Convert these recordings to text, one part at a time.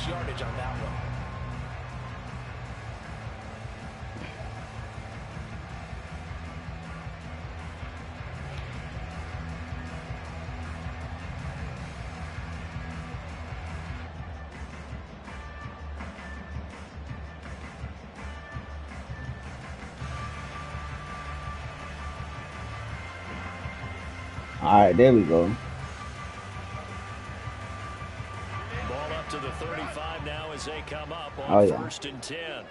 nice yardage on that one. All right, there we go. Ball up to the 35 now as they come up on 1st and 10.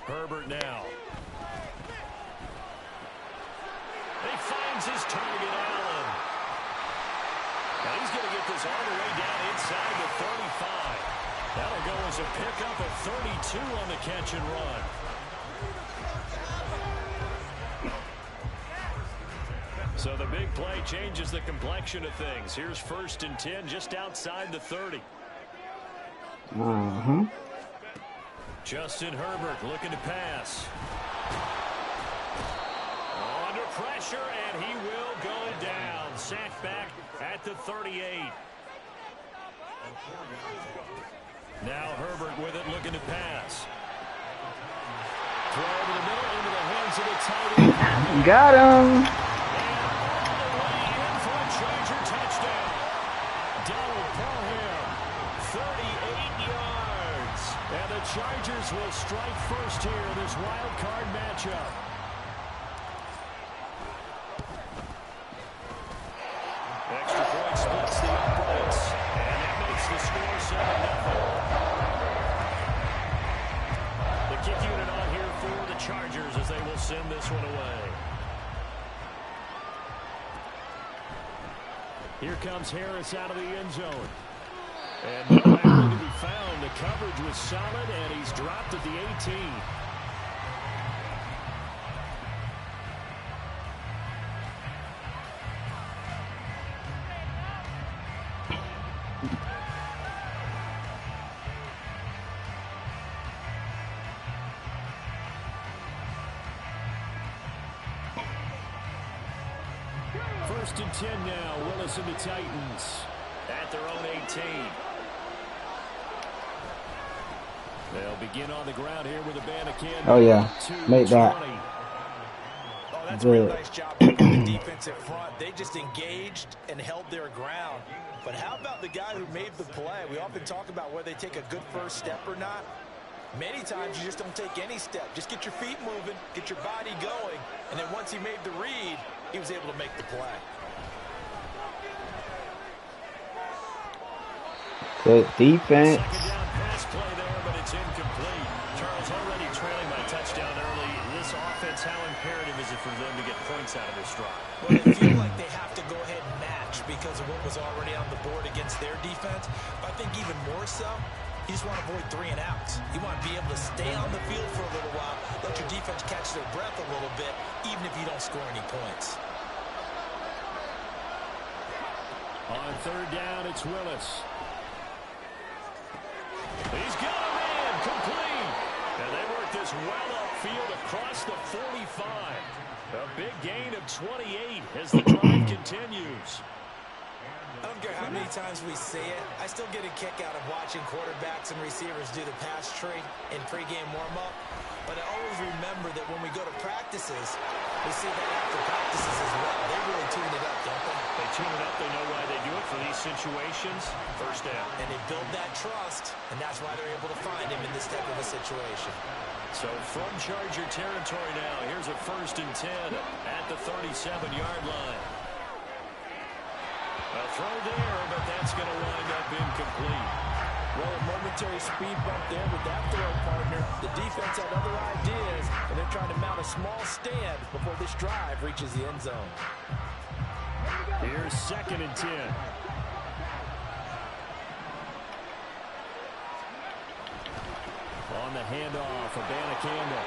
Herbert now. He finds his target, Allen. And he's going to get this all the way down inside the 35. That'll go as a pickup of 32 on the catch and run. So the big play changes the complexion of things. Here's 1st and 10 just outside the 30. Justin Herbert looking to pass. Under pressure, and he will go down. Sacked back at the 38. Now Herbert with it, looking to pass. Throw over the middle, into the hands of the tight end. Got him. And all the way in for a Charger touchdown. Donald Parham, 38 yards. And the Chargers will strike first here in this wild card matchup. Extra point splits the uprights, and that makes the score 7-0. The kick unit on here for the Chargers as they will send this one away. Here comes Harris out of the end zone. And nowhere to be found. The coverage was solid, and he's dropped at the 18. First and 10 now. Willis and the Titans at their own 18. They'll begin on the ground here with a band of candy. Oh, yeah. Make that. Oh, that's a real nice job by the defensive front. They just engaged and held their ground. But how about the guy who made the play? We often talk about whether they take a good first step or not. Many times you just don't take any step. Just get your feet moving, get your body going, and then once he made the read, he was able to make the play. Good defense. Second down pass play there, but it's incomplete. Charles already trailing by touchdown early. This offense, how imperative is it for them to get points out of this drive? Well, they feel like they have to go ahead and match because of what was already on the board against their defense. But I think even more so, you just want to avoid 3 and outs. You want to be able to stay on the field for a little while, let your defense catch their breath a little bit, even if you don't score any points. On 3rd down, it's Willis. He's got a man complete. And they work this well upfield across the 45. A big gain of 28 as the drive continues. I don't care how many times we say it, I still get a kick out of watching quarterbacks and receivers do the pass tree in pregame warm-up. But I always remember that when we go to practices, we see that after practices as well. They really tune it up, don't they? They tune it up. They know why they do it for these situations. First down. And they build that trust, and that's why they're able to find him in this type of a situation. So from Charger territory now, here's a 1st and 10 at the 37-yard line. A throw there, but that's going to wind up incomplete. Well, a momentary speed bump there with that throw, partner. The defense had other ideas, and they're trying to mount a small stand before this drive reaches the end zone. Here's 2nd and 10. On the handoff, Abanikanda.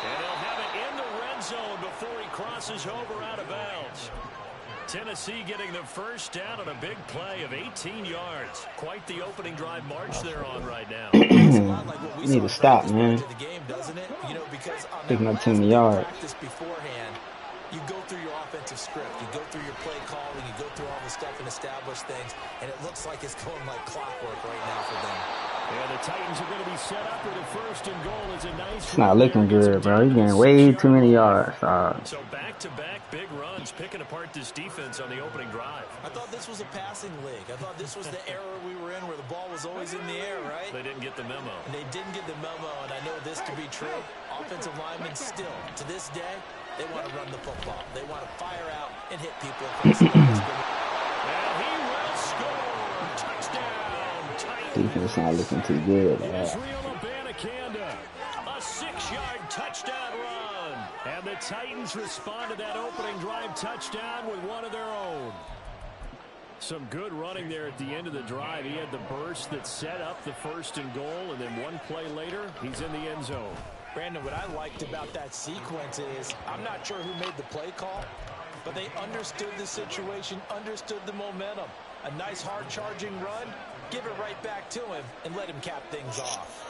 And he'll have it in the red zone before he crosses over out of bounds. Tennessee getting the first down on a big play of 18 yards. Quite the opening drive march they're on right now. You need to stop, man. Picking up too many yards. Beforehand, You go through your offensive script. You go through your play calling. You go through all the stuff and establish things. And it looks like it's going like clockwork right now for them. Yeah, the Titans are going to be set up with a first and goal. Is a nice. It's not looking good, bro. He's getting way too many yards. So back-to-back big runs, picking apart this defense on the opening drive. I thought this was a passing league. I thought this was the era we were in where the ball was always in the air, right? They didn't get the memo. And they didn't get the memo, and I know this to be true. Offensive linemen still, to this day, they want to run the football. They want to fire out and hit people across the line. And he will score. Touchdown. Defense not looking too good. Israel Abanikanda, a 6-yard touchdown run. And the Titans respond to that opening drive touchdown with one of their own. Some good running there at the end of the drive. He had the burst that set up the first and goal, and then one play later, he's in the end zone. Brandon, what I liked about that sequence is I'm not sure who made the play call, but they understood the situation, understood the momentum. A nice hard-charging run, give it right back to him, and let him cap things off.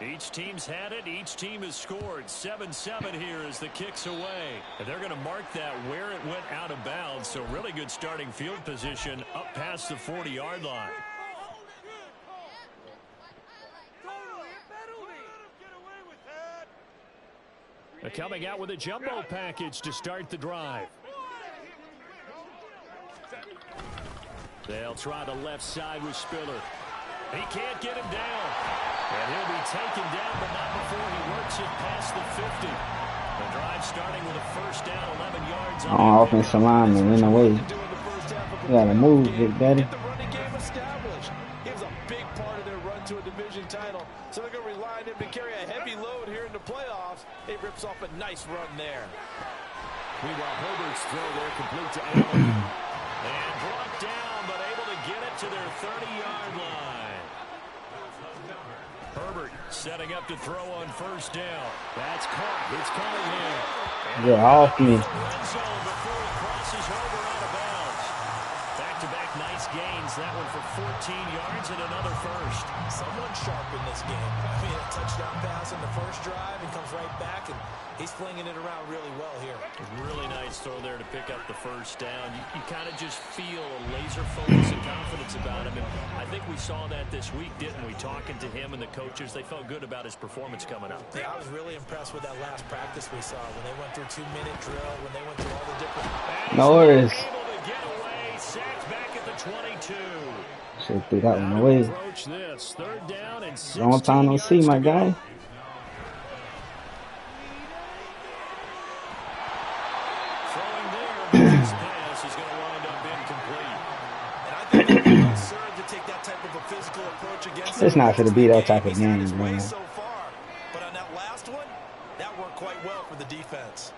Each team's had it. Each team has scored. 7-7 here as the kick's away. And they're going to mark that where it went out of bounds. So really good starting field position up past the 40-yard line. They're coming out with a jumbo package to start the drive. They'll try the left side with Spiller. He can't get him down. And he'll be taken down, but not before he works it past the 50. The drive starting with a first down, 11 yards. Offensive lineman in the way. You gotta move, Big Daddy. Get the running game established. He was a big part of their run to a division title. So they're going to rely on him to carry a heavy load here in the playoffs. He rips off a nice run there. Meanwhile, Herbert's throw there complete to Allen. And brought down, but able to get it to their 30-yard line. Herbert setting up to throw on first down. That's caught. It's Cunningham. Get off me. Before he crosses over out of bounds. Back-to-back nice gains. That one for 14 yards and another first. Someone sharp in this game. I mean, a touchdown pass in the first drive and comes right back, and he's flinging it around really well here. Really nice throw there to pick up the first down. You kind of just feel a laser focus and confidence about him. And I think we saw that this week, didn't we? Talking to him and the coaches, they felt good about his performance coming up. Yeah, I was really impressed with that last practice we saw when they went through 2-minute drill, when they went through all the different. No worries. Able to get away, sacked back at the 22. Should threw that one away. Approach this. Third down and 16 Long time no see, my guy. It's not going to be that type of game, man. So far, but on that last one, that worked quite well for the defense.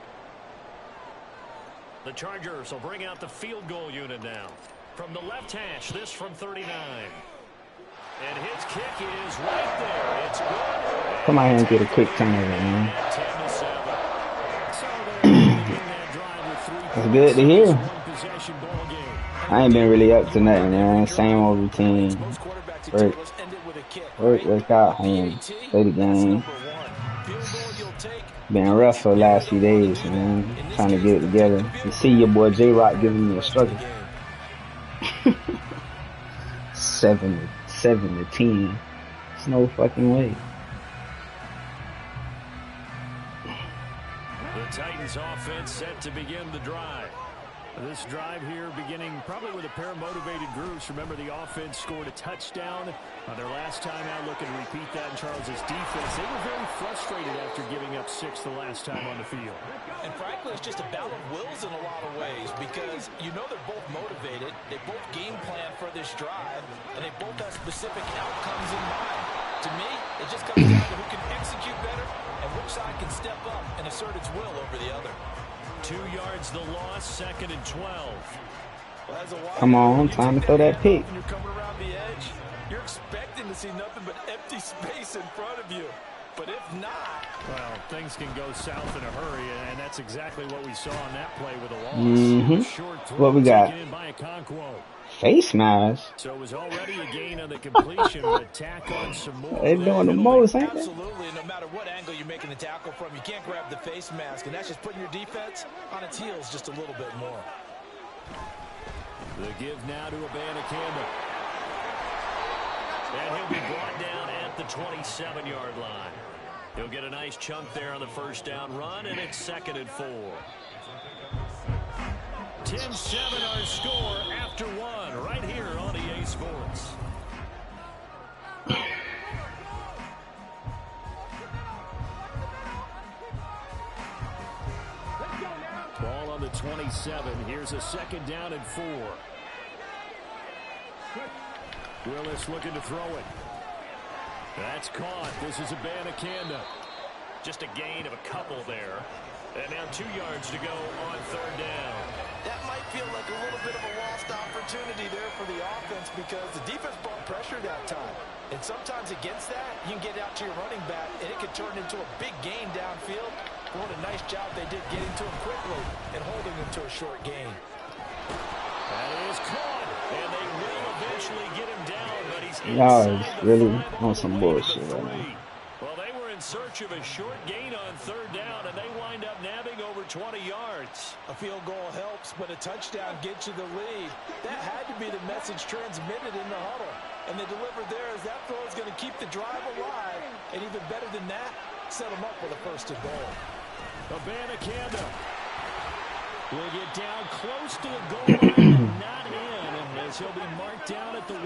The Chargers will bring out the field goal unit now. From the left hash, this from 39. And his kick is right there. It's good. Come out here and get a quick turnover, man. 10-7. It's good to hear. I ain't been really up to nothing, man. Same old routine. Work out, home. Play the game. Been rough for the last few days, man. Trying to get it together. You see your boy J-Rock giving me a struggle. 7 to 10. There's no fucking way. The Titans offense set to begin the drive. This drive here beginning probably with a pair of motivated groups. Remember, the offense scored a touchdown on their last time out. Looking to repeat that in Charles' defense. They were very frustrated after giving up 6 the last time on the field. And frankly, it's just a battle of wills in a lot of ways because you know they're both motivated. They both game plan for this drive, and they both have specific outcomes in mind. To me, it just comes down to who can execute better and which side can step up and assert its will over the other. 2 yards the loss, 2nd and 12. Well, come on, time to throw that pick. You're coming around the edge. You're expecting to see nothing but empty space in front of you. But if not, well, things can go south in a hurry, and that's exactly what we saw on that play with a loss. What we got? Face mask. So it was already a gain on the completion, but tack on some more. They're doing the most, ain't they? Absolutely. No matter what angle you're making the tackle from, you can't grab the face mask, and that's just putting your defense on its heels just a little bit more. The give now to Abanikanda. And he'll be brought down at the 27-yard line. He'll get a nice chunk there on the first down run, and it's 2nd and 4. 10-7 our score after 1 right here on EA Sports. Ball on the 27. Here's a 2nd down and 4. Willis looking to throw it. That's caught. This is Abanikanda. Just a gain of a couple there. And now 2 yards to go on 3rd down. That might feel like a little bit of a lost opportunity there for the offense because the defense brought pressure that time. And sometimes against that, you can get out to your running back, and it could turn into a big gain downfield. What a nice job they did getting to him quickly and holding him to a short gain. That is caught, and they will eventually get him down, but he's Y'all is really on some bullshit right now. Well, they were in search of a short gain on 3rd down, and they wind up nabbing over 20 yards. A field goal helps, but a touchdown gets you the lead. That had to be the message transmitted in the huddle. And they delivered there as that throw is going to keep the drive alive. And even better than that, set them up with a 1st and goal. Abanikanda will get down close to the goal line, but not in, and as he'll be marked down at the 1.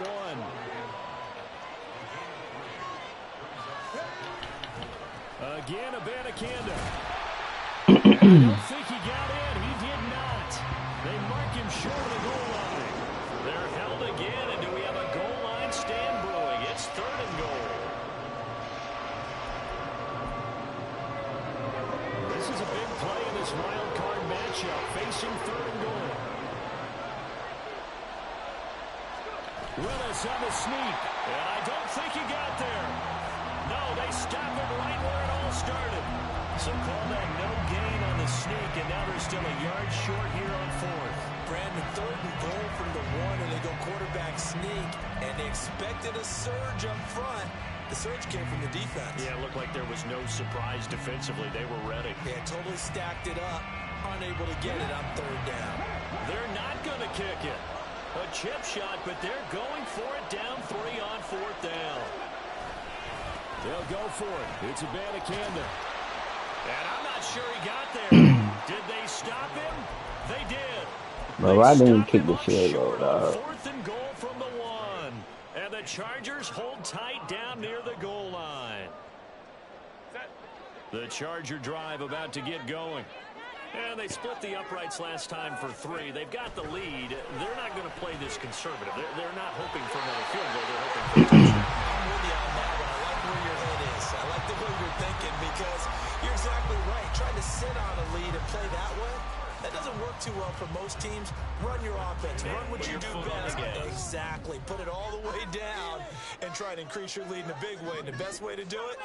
Again, Abanikanda. I don't think he got in. He did not. They mark him short of the goal line. They're held again, and do we have a goal line stand brewing? It's 3rd and goal. This is a big play in this wild card matchup, facing 3rd and goal. Willis on the sneak, and I don't think he got there. No, they stop him right where it all started. So call that no gain on the sneak, and now they're still a yard short here on 4th. Brandon, 3rd and goal from the 1, and they go quarterback sneak, and they expected a surge up front. The surge came from the defense. Yeah, it looked like there was no surprise defensively. They were ready. Yeah, totally stacked it up, unable to get it on 3rd down. They're not going to kick it. A chip shot, but they're going for it down 3 on 4th down. They'll go for it. It's Abanikanda. And I'm not sure he got there. Did they stop him? They did. Bro, I didn't kick the field goal, dog. 4th and goal from the 1. And the Chargers hold tight down near the goal line. The Charger drive about to get going. And they split the uprights last time for 3. They've got the lead. They're not going to play this conservative. They're not hoping for another field goal. They're hoping for a touchdown. I'm with you on that one. I like where your head is. I like the way you're thinking because you're exactly right. Trying to sit on a lead and play that way, that doesn't work too well for most teams. Run your offense. Run what you do best. Exactly. Put it all the way down and try to increase your lead in a big way. And the best way to do it,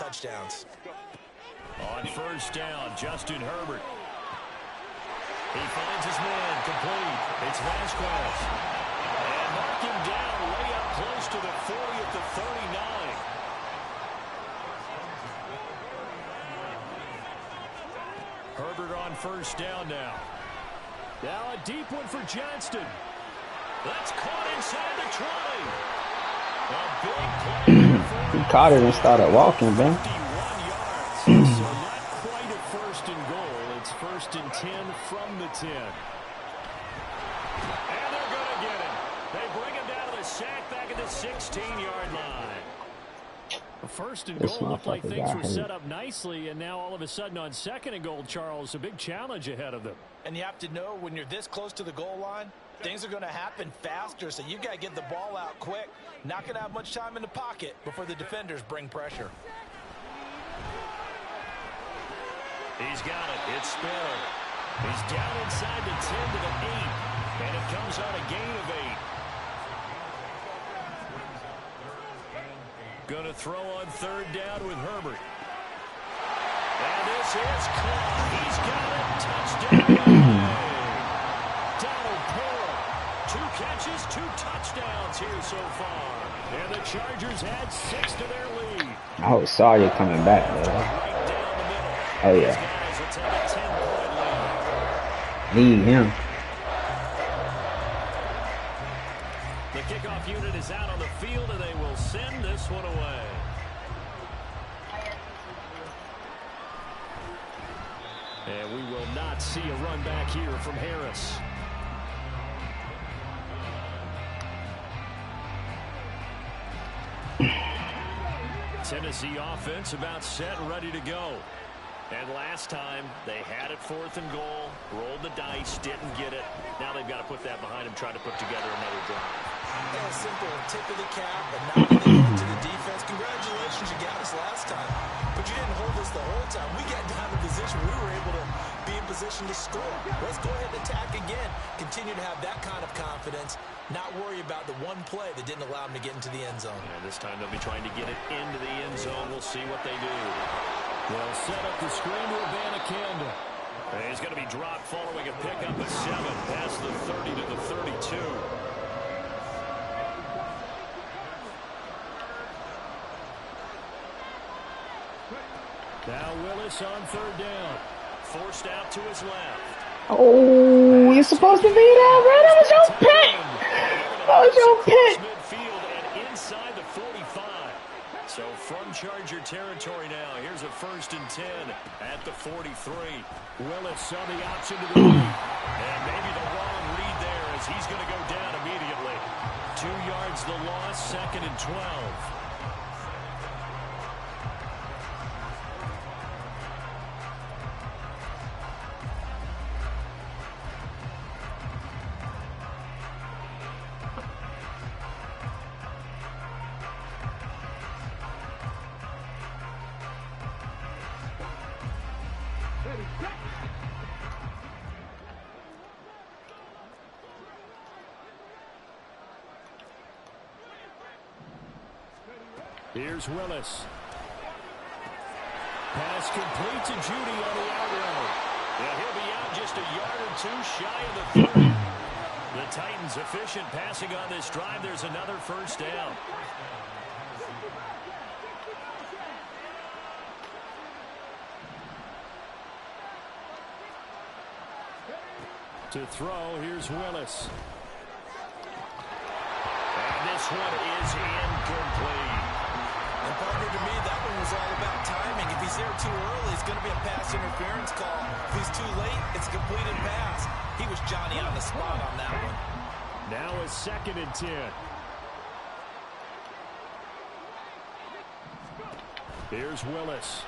touchdowns. On 1st down, Justin Herbert. He finds his man complete. It's Vasquez. And mark him down way up close to the 40 at the 39. Herbert on 1st down now. Now a deep one for Johnston. That's caught inside the 20. A big play. He caught it and started walking, man. 51 yards. So not quite a 1st and goal. It's 1st and 10 from the 10. And they're going to get him. They bring him down to the sack back at the 16-yard line. The 1st and goal looked like things were set up nicely, and now all of a sudden on 2nd and goal, Charles, a big challenge ahead of them. And you have to know when you're this close to the goal line, things are going to happen faster, so you've got to get the ball out quick. Not going to have much time in the pocket before the defenders bring pressure. He's got it. It's Sparrow. He's down inside the 10 to the 8, and it comes on a gain of 8. Going to throw on 3rd down with Herbert. And this is caught. He's got it. Touchdown. Donald Pearl 2 catches, 2 touchdowns here so far. And the Chargers add 6 to their lead. I hope Sawyer coming back, though. Oh, yeah. Need him. The kickoff unit is out on the field, and they will send this one away. And we will not see a run back here from Harris. Tennessee offense about set and ready to go. And last time, they had it 4th and goal, rolled the dice, didn't get it. Now they've got to put that behind them, try to put together another drive. A simple tip of the cap, and now that they went to the defense, congratulations, you got us last time. But you didn't hold us the whole time. We got down to position. We were able to be in position to score. Let's go ahead and attack again. Continue to have that kind of confidence, not worry about the one play that didn't allow them to get into the end zone. And this time they'll be trying to get it into the end zone. We'll see what they do. They'll set up the screen to Abanikanda. He's going to be dropped following a pickup of 7 past the 30 to the 32. Now Willis on 3rd down. Forced out to his left. Oh, you're supposed to be there, bro. That was your pick. That was your pick. Midfield and inside the 45. So from Charger territory now, here's a 1st and 10 at the 43. Willis on the option to the right. And maybe the wrong read there as he's going to go down immediately. 2 yards the loss, 2nd and 12. Here's Willis. Pass complete to Judy on the out route. Yeah, he'll be out just a yard or 2 shy of the 30. The Titans efficient passing on this drive. There's another 1st down. To throw, here's Willis. And this one is incomplete. And partner, to me, that one was all about timing. If he's there too early, it's going to be a pass interference call. If he's too late, it's a completed pass. He was Johnny on the spot on that one. Now a 2nd and 10. Here's Willis.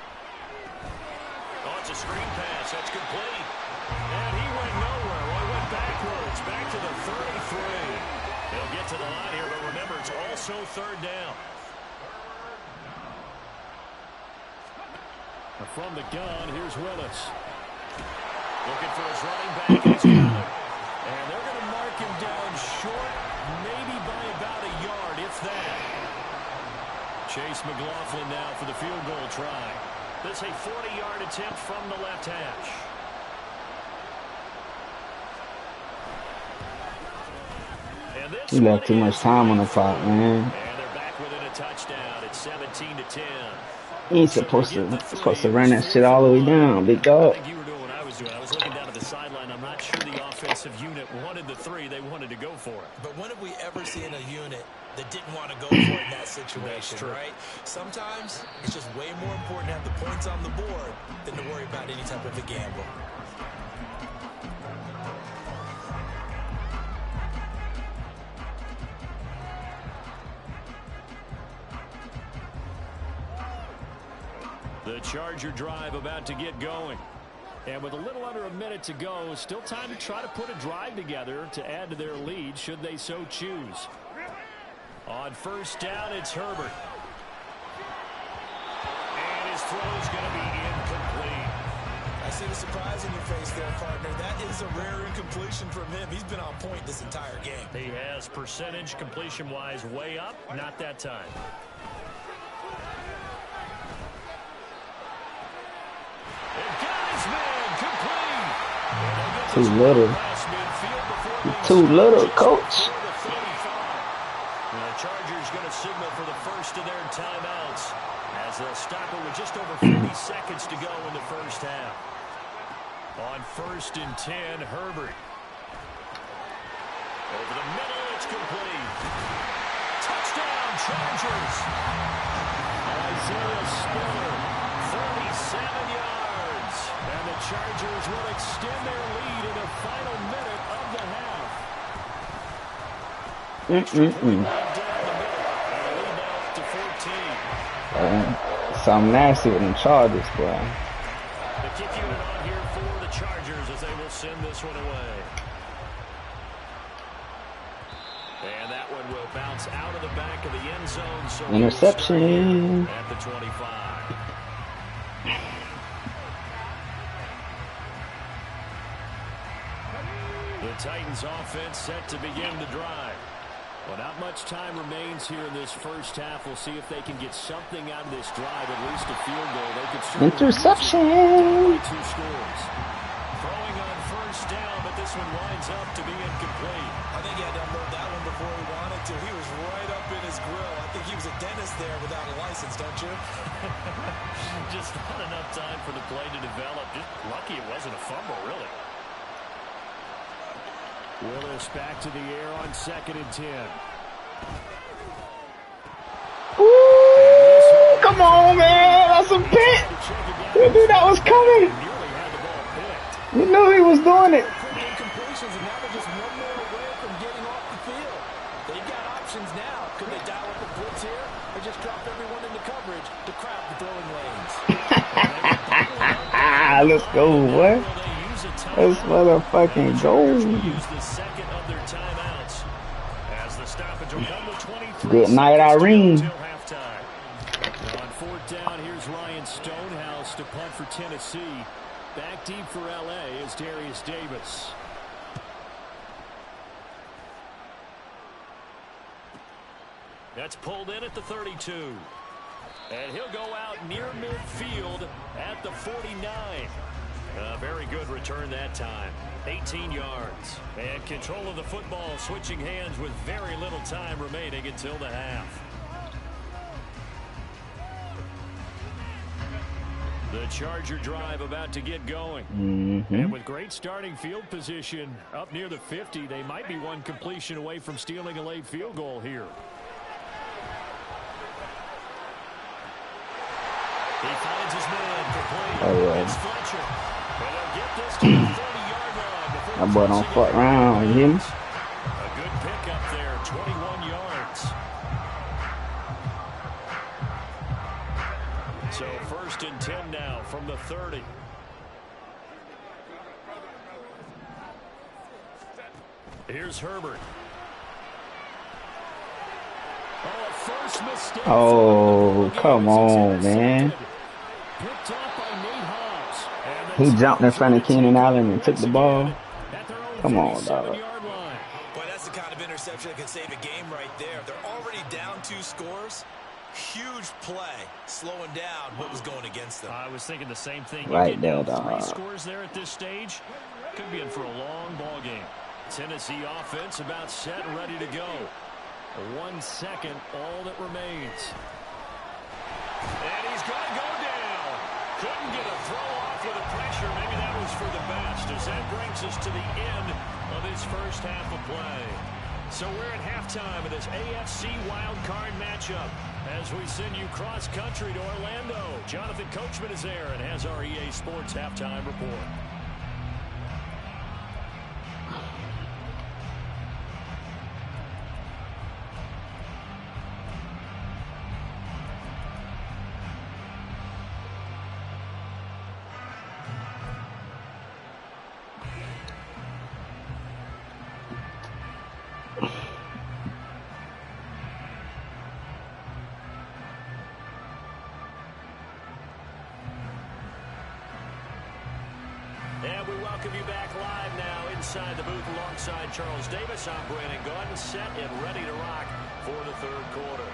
Oh, it's a screen pass. That's complete. And he went nowhere. Well, he went backwards. Back to the 33. They'll get to the line here, but remember, it's also 3rd down. From the gun, here's Willis. Looking for his running back. He's got it. And they're going to mark him down short, maybe by about a yard, if that. Chase McLaughlin now for the field goal try. This is a 40-yard attempt from the left hash. He left too much time on the clock, man. And they're back within a touchdown. It's 17-10. He ain't supposed to run that shit all the way down, big dog. I think you were doing what I was doing. I was looking down at the sideline. I'm not sure the offensive unit wanted the 3. They wanted to go for it. But when have we ever seen a unit that didn't want to go for it in that situation, right? Sometimes it's just way more important to have the points on the board than to worry about any type of a gamble. The Charger drive about to get going. And with a little under a minute to go, still time to try to put a drive together to add to their lead should they so choose. On 1st down, it's Herbert. And his throw is going to be incomplete. I see the surprise in your face there, partner. That is a rare incompletion from him. He's been on point this entire game. He has percentage completion-wise way up, not that time. Too little. Midfield before Too little, coach. The Chargers going to signal for the first of their timeouts as they'll stop it with just over 40 seconds to go in the first half. On 1st and 10, Herbert. Over the middle, it's complete. Touchdown, Chargers. Isaiah Spiller, 37 yards. And the Chargers will extend their lead in the final minute of the half. Something nasty with them Chargers, boy. The kick unit on here for the Chargers as they will send this one away. And that one will bounce out of the back of the end zone. So interception at the 25. The Titans offense set to begin the drive. Well, not much time remains here in this first half. We'll see if they can get something out of this drive, at least a field goal. They could interception. by 2 scores. Throwing on 1st down, but this one winds up to be incomplete. I think he had to unload that one before he wanted to. He was right up in his grill. I think he was a dentist there without a license, don't you? Just not enough time for the play to develop. Just lucky it wasn't a fumble, really. Willis back to the air on 2nd and 10. Ooh, come on, man. That's a pick. You knew that was coming. You knew he was doing it. Quick incompletions, and now they're just one more away from getting off the field. They've got options now. Could they dial up a blitz here or just drop everyone into coverage to crowd the throwing lanes? Let's go, boy. Let's motherfucking go. Good night, Irene. On 4th down, here's Ryan Stonehouse to punt for Tennessee. Back deep for L.A. is Darius Davis. That's pulled in at the 32. And he'll go out near midfield at the 49. A very good return that time. 18 yards. And control of the football switching hands with very little time remaining until the half. The Charger drive about to get going. And with great starting field position up near the 50, they might be one completion away from stealing a late field goal here. He finds his man complete. It's Fletcher. And they'll get this to the 30-yard line. That boy don't fuck around, you hear me? A good pick up there, 21 yards. So 1st and 10 now from the 30. Here's Herbert. First mistake. Oh, come on, man. He jumped in front of Keenan Allen and took the ball. Come on, dog. Boy, that's the kind of interception that can save a game right there. They're already down 2 scores. Huge play, slowing down what was going against them. I was thinking the same thing. Right there, dog. 3 scores there at this stage. Could be in for a long ball game. Tennessee offense about set and ready to go. 1 second, all that remains. And he's going to go down. Couldn't get a throw off with the pressure. Maybe that was for the best, as that brings us to the end of this first half of play. So we're at halftime of this AFC wildcard matchup as we send you cross-country to Orlando. Jonathan Coachman is there and has our EA Sports halftime report. And we welcome you back live now inside the booth alongside Charles Davis. I'm Brandon Gaudin, set and ready to rock for the 3rd quarter.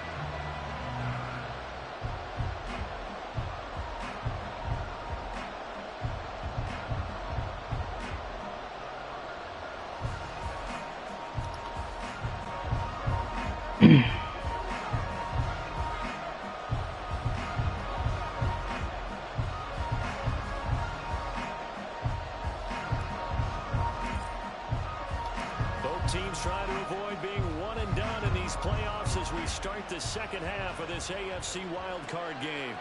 Teams trying to avoid being one and done in these playoffs as we start the second half of this AFC wildcard game.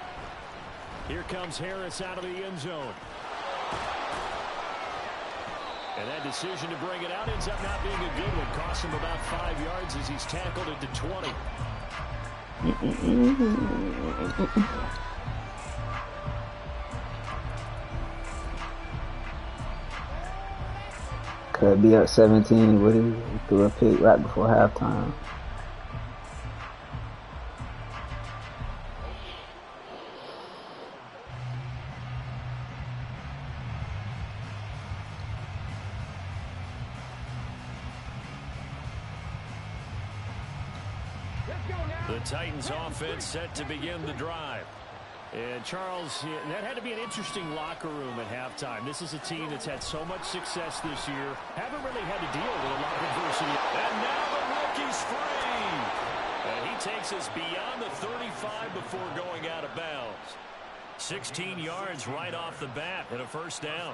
Here comes Harris out of the end zone. And that decision to bring it out ends up not being a good one. Costs him about 5 yards as he's tackled at the 20. Could be up 17, but he threw a pick right before halftime. The Titans offense set to begin the drive. And Charles, that had to be an interesting locker room at halftime. This is a team that's had so much success this year. Haven't really had to deal with a lot of adversity. And now the rookie's free. And he takes us beyond the 35 before going out of bounds. 16 yards right off the bat and a first down.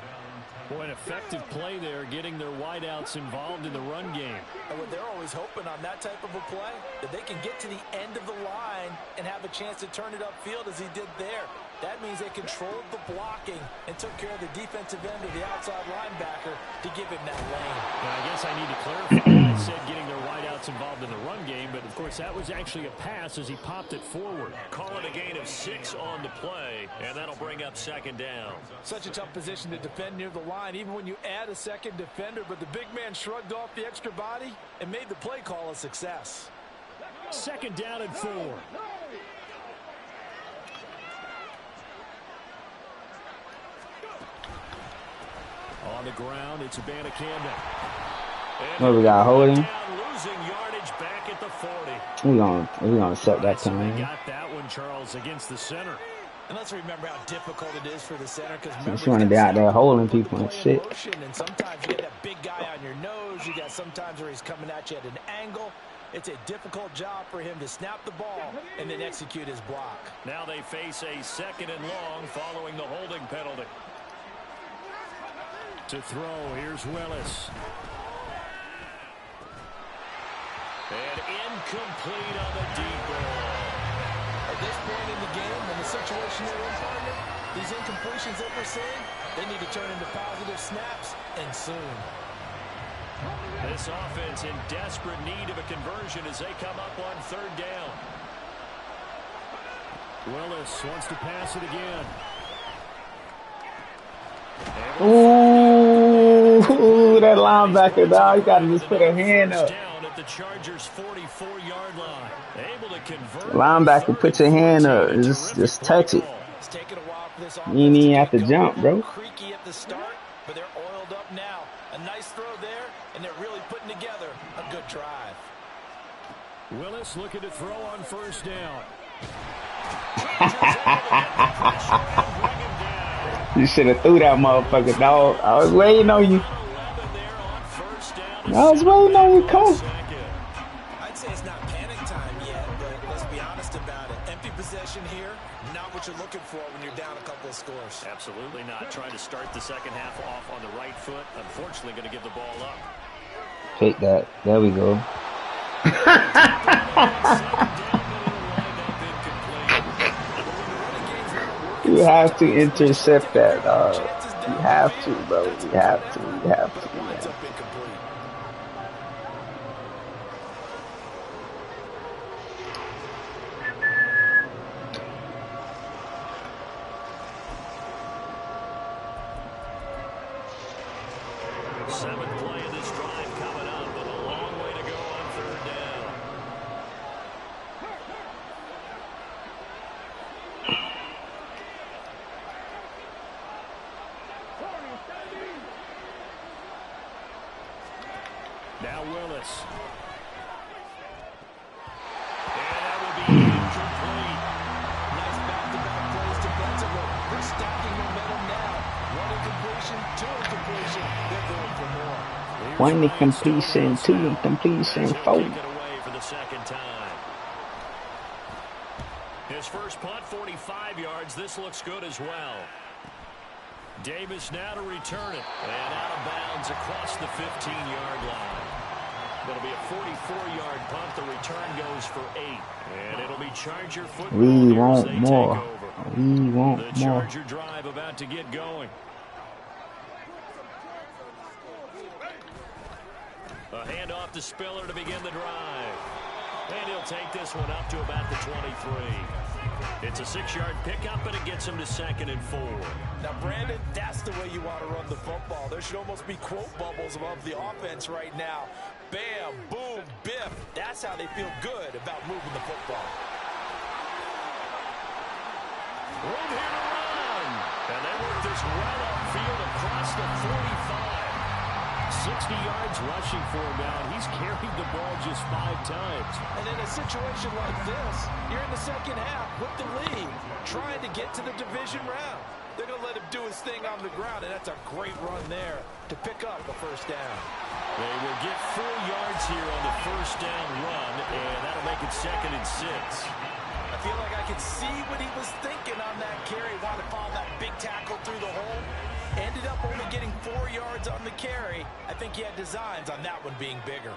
Boy, an effective play there, getting their wideouts involved in the run game. And what they're always hoping on that type of a play, that they can get to the end of the line and have a chance to turn it upfield as he did there. That means they controlled the blocking and took care of the defensive end of the outside linebacker to give him that lane. Now, I guess I need to clarify. I said getting their wideouts involved in the run game, but of course that was actually a pass as he popped it forward. Call it a gain of 6 on the play, and that'll bring up second down. Such a tough position to defend near the line, even when you add a second defender, but the big man shrugged off the extra body and made the play call a success. Second down and 4. On the ground, it's Abanikanda. What we got, holding? Losing yardage back at the 40. We're gonna set that time. Got that one, Charles, against the center. And let's remember how difficult it is for the center because you want to be out there holding people and shit. And sometimes you get that big guy on your nose. You got sometimes where he's coming at you at an angle. It's a difficult job for him to snap the ball and then execute his block. Now they face a second and long following the holding penalty. To throw, here's Willis. And incomplete on the deep ball. At this point in the game, in the situation they're in, partner, these incompletions that we're seeing, they need to turn into positive snaps, and soon. This offense in desperate need of a conversion as they come up on third down. Willis wants to pass it again. Ooh, that linebacker, dog. You gotta just put a hand up. At the Chargers' 44-yard line. Able to convert. Linebacker, put your hand up. Just touch it. It's taken a while for this you ain't even have to jump, bro. Creaky at the start, but they're oiled up now. A nice throw there, and they're really putting together a good drive. Willis looking to throw on first down. You should have threw that motherfucker, dog. I was waiting on you. I was waiting on you, coach. I'd say it's not panic time yet, but let's be honest about it. Empty possession here, not what you're looking for when you're down a couple of scores. Absolutely not. Trying to start the second half off on the right foot. Unfortunately, going to give the ball up. Take that. There we go. You have to intercept that, dog. You have to, bro. You have to. You have to. Man. Seventh play of this drive coming up with a long way to go on third down. Now Willis. And that will be incomplete. Nice back-to-back plays defensively. They're stacking momentum now. One incompletion, two incompletion. They're going for more. One incompletion, two incompletion, 4. For the second time. His first punt, 45 yards. This looks good as well. Davis now to return it. And out of bounds across the 15-yard line. That'll be a 44-yard punt. The return goes for 8. And it'll be Charger football. We want more. We want more. The Charger drive about to get going. A handoff to Spiller to begin the drive. And he'll take this one up to about the 23. It's a 6-yard pickup, and it gets him to 2nd and 4. Now, Brandon, that's the way you want to run the football. There should almost be quote bubbles above the offense right now. Bam, boom, biff. That's how they feel good about moving the football. Room here to run. And they work this well upfield across the 45. 60 yards rushing for him now. He's carried the ball just 5 times. And in a situation like this, you're in the second half with the lead, trying to get to the division round. They're going to let him do his thing on the ground, and that's a great run there to pick up the first down. They will get 4 yards here on the first down run, and that'll make it 2nd and 6. I feel like I could see what he was thinking on that carry. Wanted to follow that big tackle through the hole. Ended up only getting 4 yards on the carry. I think he had designs on that one being bigger.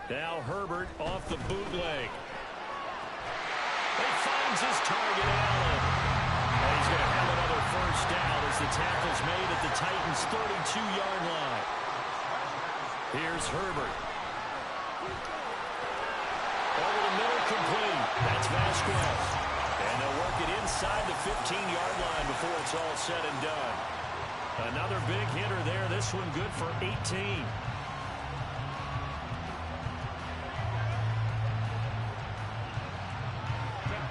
Now Herbert off the bootleg. He finds his target, Allen. And he's going to have another first down as the tackle's made at the Titans' 32-yard line. Here's Herbert. Over the middle, complete. That's Vasquez. And they'll work it inside the 15-yard line before it's all said and done. Another big hitter there. This one good for 18.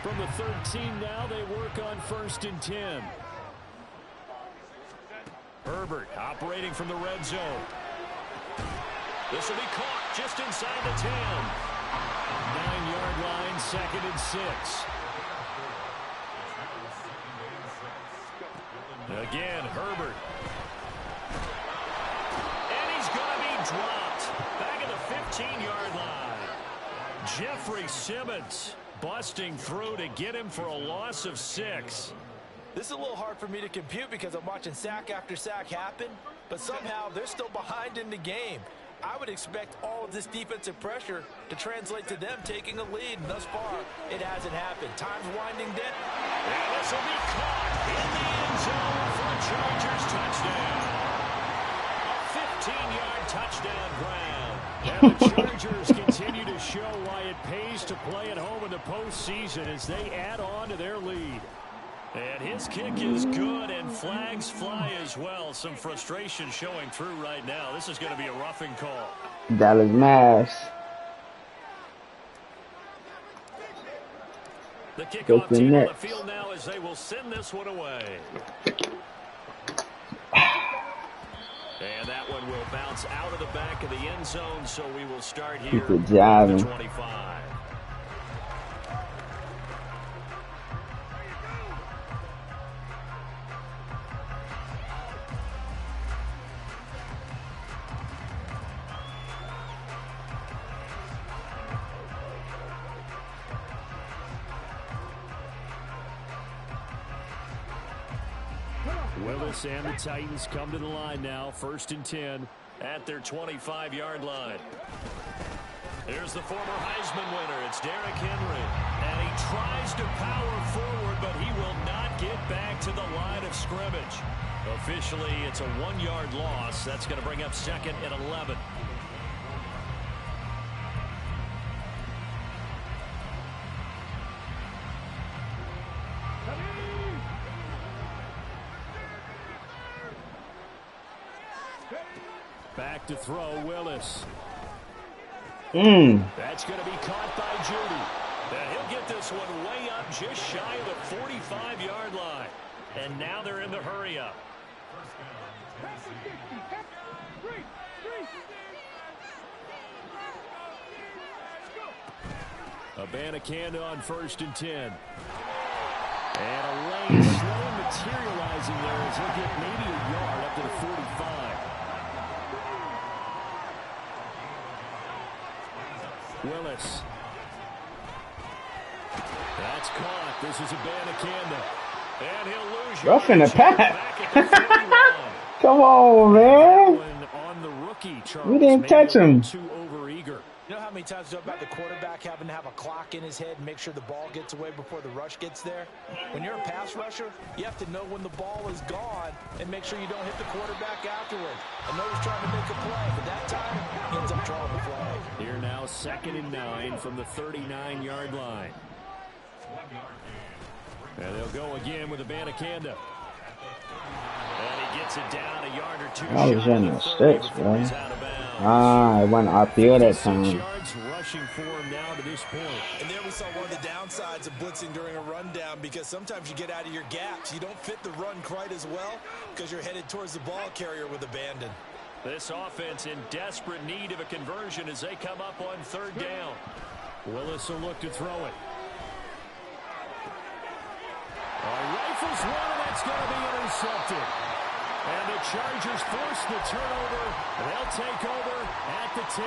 From the 13 now, they work on 1st and 10. Herbert operating from the red zone. This will be caught just inside the 10. 9-yard line, 2nd and 6. Again, Herbert. And he's going to be dropped. Back at the 15-yard line. Jeffrey Simmons busting through to get him for a loss of 6. This is a little hard for me to compute because I'm watching sack after sack happen, but somehow they're still behind in the game. I would expect all of this defensive pressure to translate to them taking a lead, and thus far, it hasn't happened. Time's winding down. And this will be caught in the end zone for a Chargers touchdown. A 15-yard touchdown ground. And the Chargers continue to show why it pays to play at home in the postseason as they add on to their lead. And his kick is good, and flags fly as well. Some frustration showing through right now. This is going to be a roughing call. Dallas Mavs. The kickoff team on the field now as they will send this one away. And that one will bounce out of the back of the end zone, so we will start here at the 25. Willis and the Titans come to the line now. 1st and 10 at their 25-yard line. Here's the former Heisman winner. It's Derrick Henry. And he tries to power forward, but he will not get back to the line of scrimmage. Officially, it's a 1-yard loss. That's going to bring up 2nd and 11. Back to throw, Willis. That's going to be caught by Judy. And he'll get this one way up just shy of the 45-yard line. And now they're in the hurry-up. Abanikanda on 1st and 10. And a lane slow materializing there as he'll get maybe a yard up to the 45. Willis. That's caught. This is a Abanikanda. And he'll lose. Roughing the pass. Come on, man. On the rookie, Charles. We didn't touch him. Too overeager. You know how many times you talk about the quarterback having to have a clock in his head and make sure the ball gets away before the rush gets there? When you're a pass rusher, you have to know when the ball is gone and make sure you don't hit the quarterback afterward. I know he's trying to make a play, but that time he ends up drawing the flag. Here now, 2nd and 9 from the 39-yard line. And they'll go again with Abanikanda. And he gets it down a yard or two. I was in the sticks, bro. I went RPO that time. Rushing for him now to this point. And there we saw one of the downsides of blitzing during a rundown, because sometimes you get out of your gaps. You don't fit the run quite as well because you're headed towards the ball carrier with abandon. This offense in desperate need of a conversion as they come up on 3rd down. Willis will look to throw it. Rifles one, and that's going to be intercepted. And the Chargers force the turnover. They'll take over at the 10.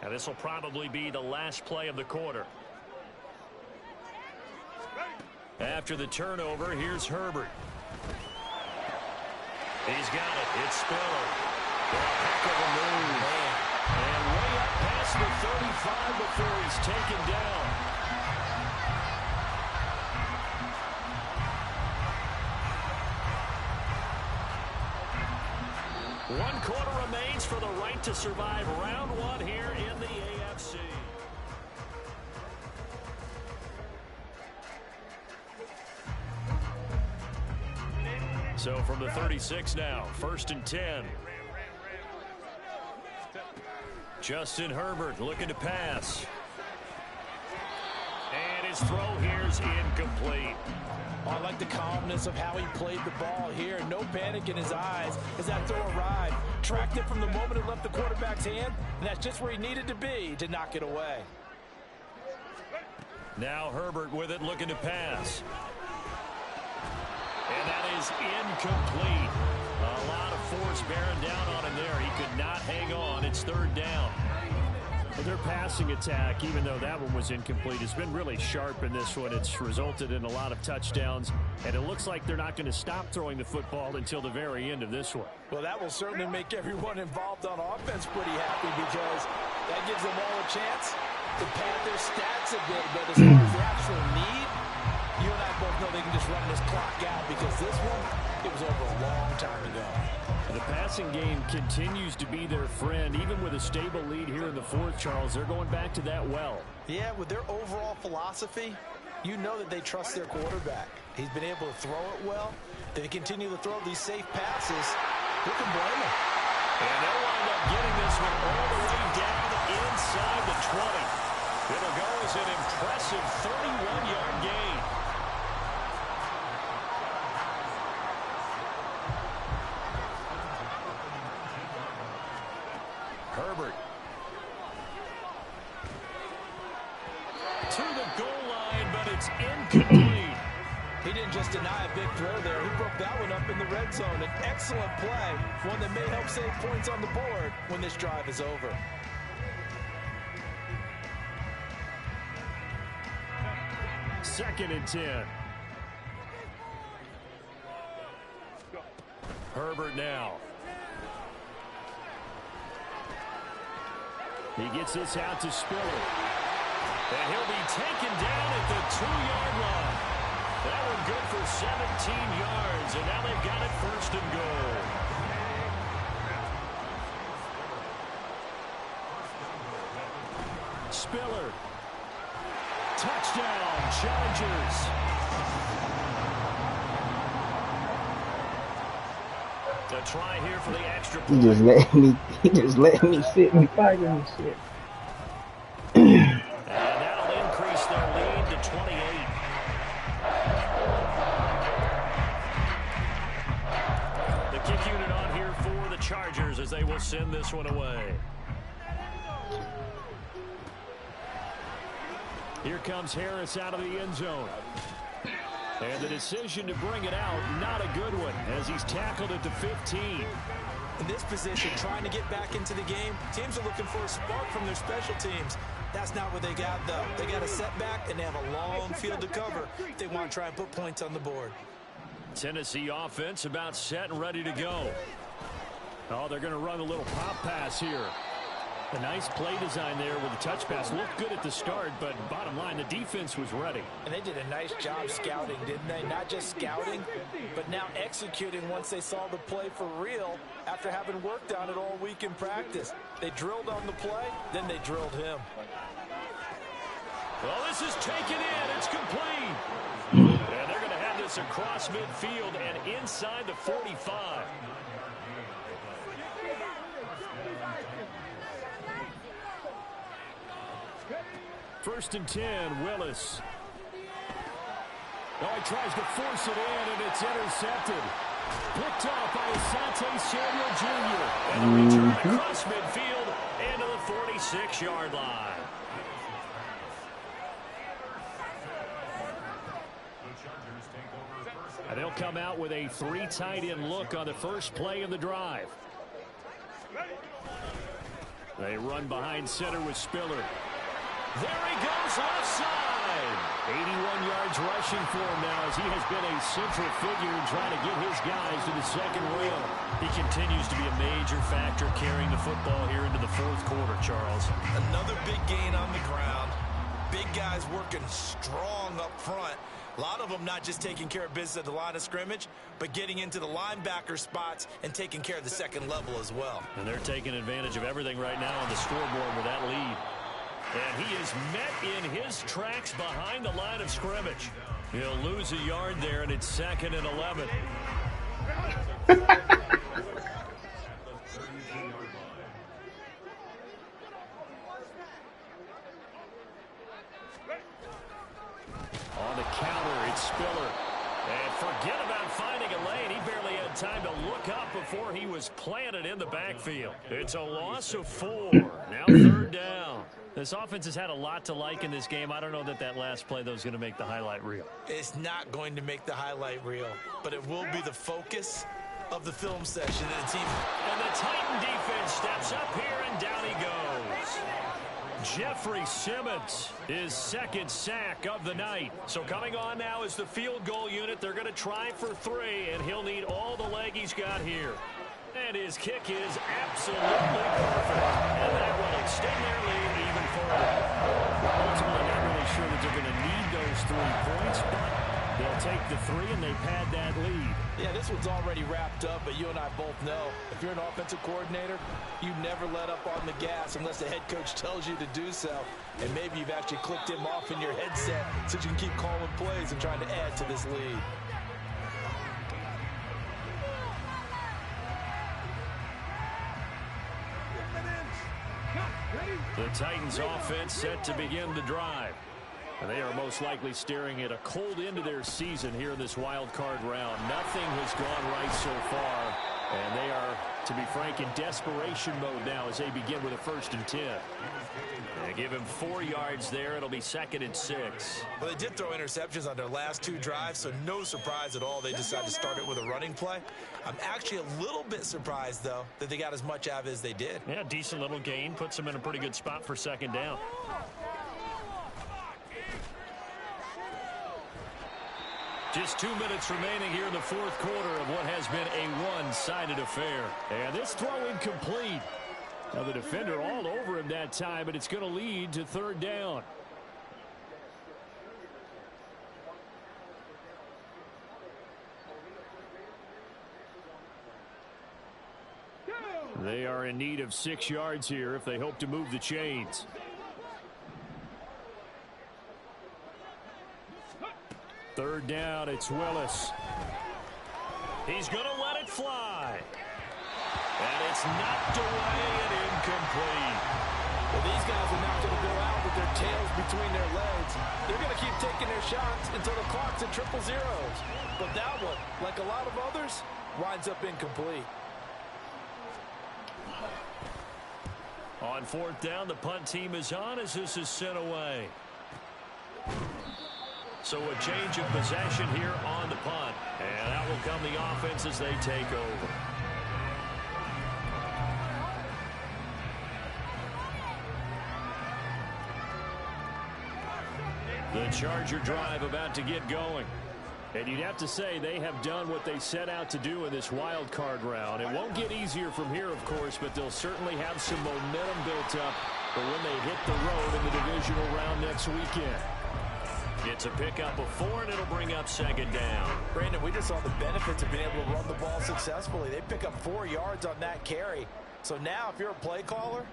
And this will probably be the last play of the quarter. After the turnover, here's Herbert. He's got it. It's Spiller. Heck of a move. And way up past the 35 before he's taken down. One quarter remains for the right to survive round 1 here in the AFC. So from the 36 now, 1st and 10. Justin Herbert looking to pass. And his throw here's incomplete. I like the calmness of how he played the ball here. No panic in his eyes as that throw arrived. Tracked it from the moment it left the quarterback's hand, and that's just where he needed to be to knock it away. Now Herbert with it, looking to pass. And that is incomplete. A lot of force bearing down on him there. He could not hang on. It's 3rd down. But their passing attack, even though that one was incomplete, has been really sharp in this one. It's resulted in a lot of touchdowns, and it looks like they're not going to stop throwing the football until the very end of this one. Well, that will certainly make everyone involved on offense pretty happy, because that gives them all a chance to pad their stats a bit. But as far as the actual need, you and I both know they can just run this clock out, because this one, it was over a long time ago. The passing game continues to be their friend, even with a stable lead here in the 4th, Charles. They're going back to that well. Yeah, with their overall philosophy, you know that they trust their quarterback. He's been able to throw it well. They continue to throw these safe passes. Who can blame them? And they'll wind up getting this one all the way down inside the 20. It'll go as an impressive 31-yard gain. Herbert to the goal line, but it's incomplete. He didn't just deny a big throw there. He broke that one up in the red zone. An excellent play, one that may help save points on the board when this drive is over. Second and 10. Herbert now. He gets this out to Spiller. And he'll be taken down at the 2-yard line. That one good for 17 yards, and now they've got it 1st and goal. Spiller. Touchdown, Chargers. To try here for the extra point. He just let me sit and fight and shit. And that'll increase their lead to 28. The kick unit on here for the Chargers as they will send this one away. Here comes Harris out of the end zone. And the decision to bring it out, not a good one, as he's tackled at the 15. In this position, trying to get back into the game, teams are looking for a spark from their special teams. That's not what they got, though. They got a setback, and they have a long field to cover if they want to try and put points on the board. Tennessee offense about set and ready to go. Oh, they're going to run a little pop pass here. A nice play design there with the touch pass. Looked good at the start, but bottom line, the defense was ready. And they did a nice job scouting, didn't they? Not just scouting, but now executing once they saw the play for real after having worked on it all week in practice. They drilled on the play, then they drilled him. Well, this is taken in. It's complete. And they're going to have this across midfield and inside the 45. First and 10, Willis. Oh, he tries to force it in, and it's intercepted. Picked off by Asante Samuel Jr. And a return across midfield into the 46-yard line. And they'll come out with a 3 tight end look on the first play of the drive. They run behind center with Spiller. There he goes, offside. 81 yards rushing for him now as he has been a central figure in trying to get his guys to the second rail. He continues to be a major factor carrying the football here into the fourth quarter, Charles. Another big gain on the ground. Big guys working strong up front. A lot of them not just taking care of business at the line of scrimmage, but getting into the linebacker spots and taking care of the second level as well. And they're taking advantage of everything right now on the scoreboard with that lead. And he is met in his tracks behind the line of scrimmage. He'll lose a yard there, and it's 2nd and 11. On the counter, it's Spiller. And forget about finding a lane. He barely had time to look up before he was planted in the backfield. It's a loss of 4. Now 3rd down. This offense has had a lot to like in this game. I don't know that that last play, though, is going to make the highlight reel. It's not going to make the highlight reel, but it will be the focus of the film session of the team. And the Titan defense steps up here, and down he goes. Jeffrey Simmons, his 2nd sack of the night. So coming on now is the field goal unit. They're going to try for 3, and he'll need all the leg he's got here. And his kick is absolutely perfect. And that will extend their lead even further. Ultimately, not really sure that they're going to need those 3 points, but they'll take the 3 and they pad that lead. Yeah, this one's already wrapped up, but you and I both know if you're an offensive coordinator, you never let up on the gas unless the head coach tells you to do so. And maybe you've actually clicked him off in your headset so you can keep calling plays and trying to add to this lead. The Titans offense set to begin the drive. And they are most likely staring at a cold end to their season here in this wild card round. Nothing has gone right so far. And they are, to be frank, in desperation mode now as they begin with a 1st and 10. They give him 4 yards there. It'll be 2nd and 6. Well, they did throw interceptions on their last 2 drives, so no surprise at all they decided to start it with a running play. I'm actually a little bit surprised, though, that they got as much out of it as they did. Yeah, decent little gain. Puts them in a pretty good spot for 2nd down. Just 2 minutes remaining here in the fourth quarter of what has been a one-sided affair. And this throw incomplete. Now the defender all over him that time, but it's going to lead to 3rd down. They are in need of 6 yards here if they hope to move the chains. Third down, it's Willis. He's going to let it fly. And it's knocked away and incomplete. Well, these guys are not going to go out with their tails between their legs. They're going to keep taking their shots until the clock's at 000. But that one, like a lot of others, winds up incomplete. On 4th down, the punt team is on as this is sent away. So a change of possession here on the punt. And that will come the offense as they take over. The Charger drive about to get going. And you'd have to say they have done what they set out to do in this wild card round. It won't get easier from here, of course, but they'll certainly have some momentum built up for when they hit the road in the divisional round next weekend. It's a pickup of 4, and it'll bring up second down. Brandon, we just saw the benefits of being able to run the ball successfully. They pick up 4 yards on that carry. So now if you're a play caller,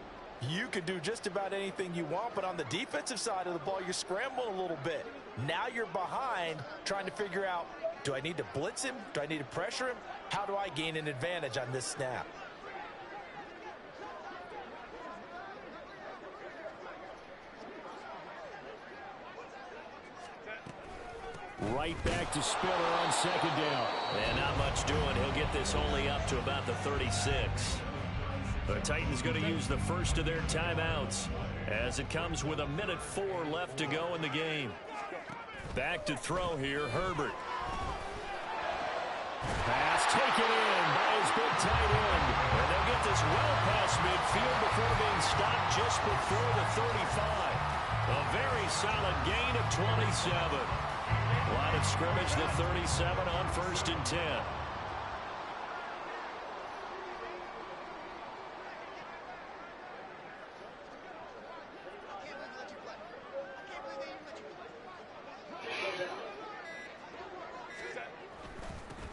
you can do just about anything you want, but on the defensive side of the ball, you're scrambling a little bit. Now you're behind trying to figure out, do I need to blitz him? Do I need to pressure him? How do I gain an advantage on this snap? Right back to Spiller on second down. And not much doing. He'll get this only up to about the 36. The Titans going to use the first of their timeouts as it comes with 1:04 left to go in the game. Back to throw here, Herbert. Pass taken in by his big tight end. And they'll get this well past midfield before being stopped just before the 35. A very solid gain of 27. Line of scrimmage, the 37 on 1st and 10.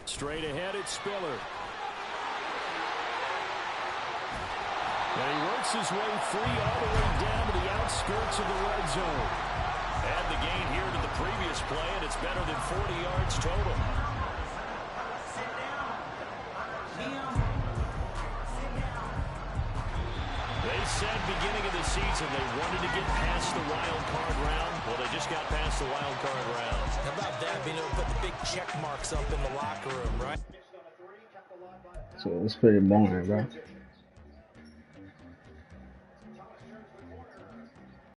Straight ahead, it's Spiller. And he works his way free all the way down to the outskirts of the red zone. Add the gain here to the previous play, and it's better than 40 yards total. They said beginning of the season they wanted to get past the wild card round. Well, they just got past the wild card round. How about that, being able to put the big check marks up in the locker room, right? So it's pretty boring, bro.